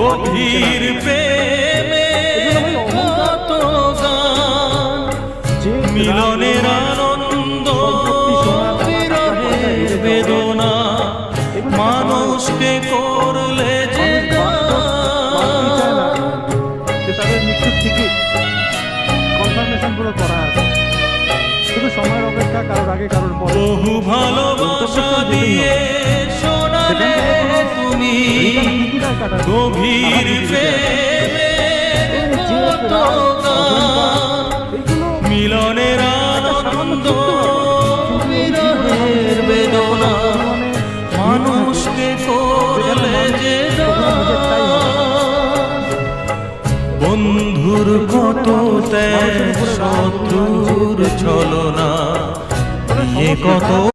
গভীর প্রেমে কত গান, মিলনের আনন্দ বিরহের বেদনা, মানুষকে করলে যে তাদের মৃত্যুর টিকিট কনফার্মেশন গুলো করা আছে, শুধু সময়ের অপেক্ষা, কারোর আগে কারোর পরে। বহু ভালোবাসা দিয়ে শোনালে তুমি গভীর প্রেমে কত গান, মিলনের আনন্দ বিরহের বেদনা, মানুষকে করলে যে বন্ধুর কত ত্যাগ, শত্রুর ছলনা, কত